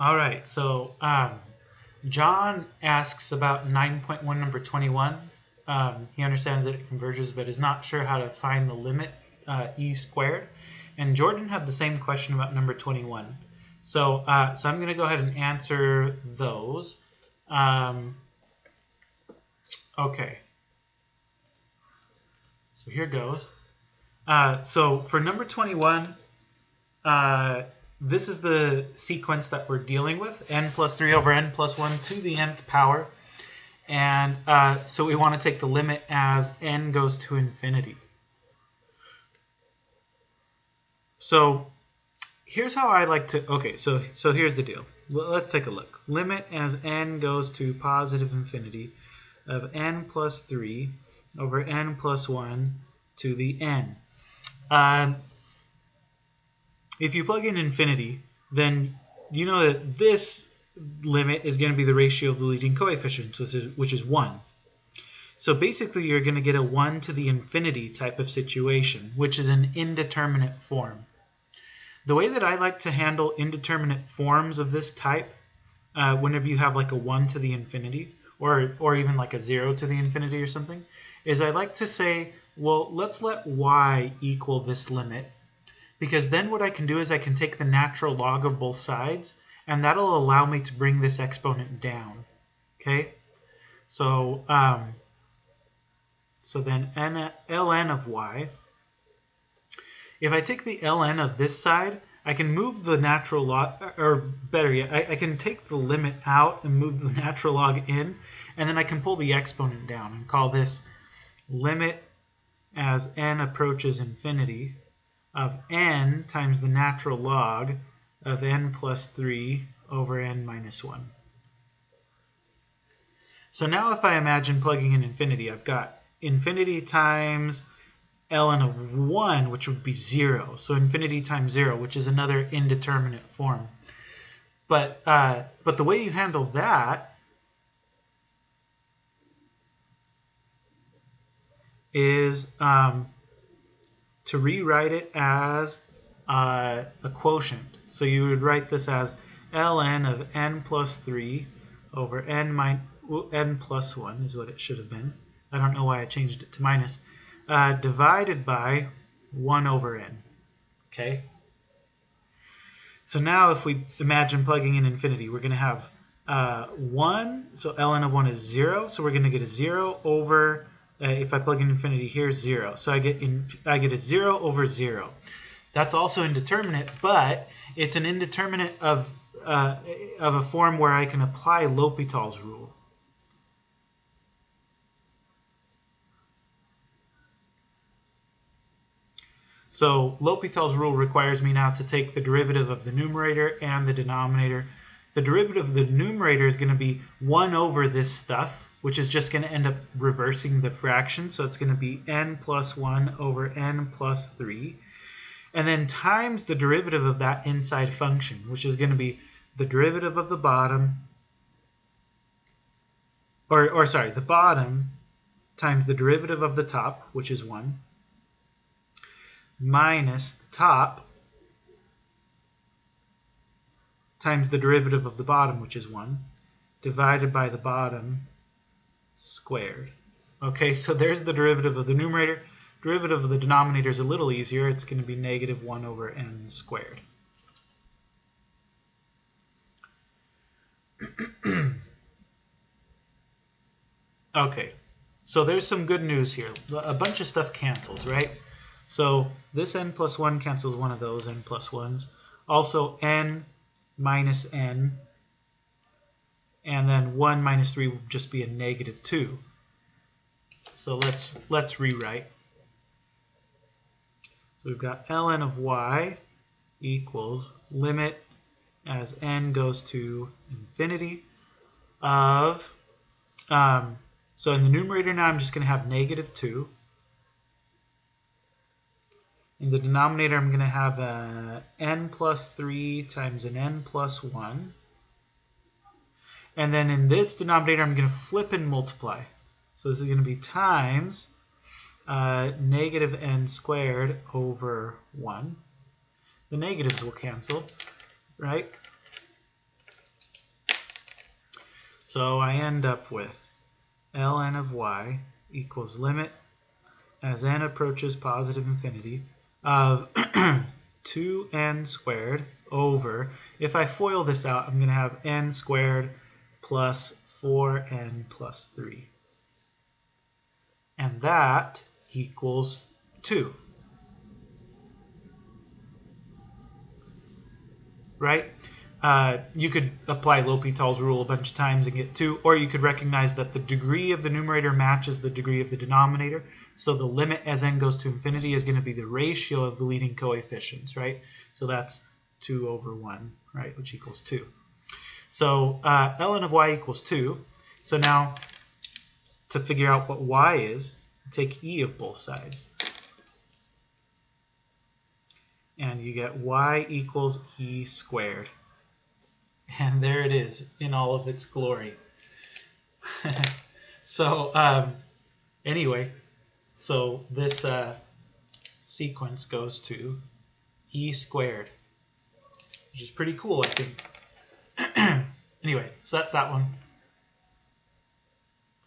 All right, so John asks about 9.1, number 21. He understands that it converges, but is not sure how to find the limit e squared. And Jordan had the same question about number 21. So I'm going to go ahead and answer those. Okay, so here goes. So for number 21, this is the sequence that we're dealing with, n plus 3 over n plus 1 to the nth power. And so we want to take the limit as n goes to infinity. So here's how I like to, okay, so here's the deal. Let's take a look. Limit as n goes to positive infinity of n plus 3 over n plus 1 to the n. If you plug in infinity, then you know that this limit is going to be the ratio of the leading coefficients, which is 1. So basically you're going to get a 1 to the infinity type of situation, which is an indeterminate form. The way that I like to handle indeterminate forms of this type, whenever you have like a 1 to the infinity, or even like a 0 to the infinity or something, is I like to say, well, let's let y equal this limit, because then what I can do is I can take the natural log of both sides, and that'll allow me to bring this exponent down. Okay? So, so then ln of y, if I take the ln of this side, I can move the natural log, or better yet, I can take the limit out and move the natural log in, and then I can pull the exponent down and call this limit as n approaches infinity of n times the natural log of n plus 3 over n minus 1. So now if I imagine plugging in infinity, I've got infinity times ln of 1, which would be 0. So infinity times 0, which is another indeterminate form. But the way you handle that is to rewrite it as a quotient. So you would write this as ln of n plus 3 over n plus 1 is what it should have been. I don't know why I changed it to minus. Divided by 1 over n. Okay? So now if we imagine plugging in infinity, we're going to have 1. So ln of 1 is 0. So we're going to get a 0 over, if I plug in infinity here, 0. So I get a 0 over 0. That's also indeterminate, but it's an indeterminate of a form where I can apply L'Hopital's rule. So L'Hopital's rule requires me now to take the derivative of the numerator and the denominator. The derivative of the numerator is going to be 1 over this stuff, which is just going to end up reversing the fraction. So it's going to be n plus 1 over n plus 3. And then times the derivative of that inside function, which is going to be the derivative of the bottom, the bottom times the derivative of the top, which is 1, minus the top times the derivative of the bottom, which is 1, divided by the bottom squared. Okay, so there's the derivative of the numerator. Derivative of the denominator is a little easier. It's going to be negative 1 over n squared. Okay, so there's some good news here. A bunch of stuff cancels, right? So this n plus 1 cancels one of those n plus 1s. Also n minus n, and then 1 minus 3 would just be a negative 2. So let's rewrite. So we've got ln of y equals limit as n goes to infinity of, so in the numerator now I'm just going to have negative 2. In the denominator I'm going to have n plus 3 times an n plus 1. And then in this denominator I'm going to flip and multiply. So this is going to be times negative n squared over 1. The negatives will cancel, right? So I end up with ln of y equals limit as n approaches positive infinity of 2n squared over, if I FOIL this out, I'm going to have n squared plus 4n plus 3. And that equals 2. Right? You could apply L'Hopital's rule a bunch of times and get 2, or you could recognize that the degree of the numerator matches the degree of the denominator. So the limit as n goes to infinity is going to be the ratio of the leading coefficients, right? So that's 2 over 1, right, which equals 2. So ln of y equals 2. So now to figure out what y is, take e of both sides. And you get y equals e squared. And there it is in all of its glory. So anyway, so this sequence goes to e squared, which is pretty cool, I think. Anyway, so that's that one.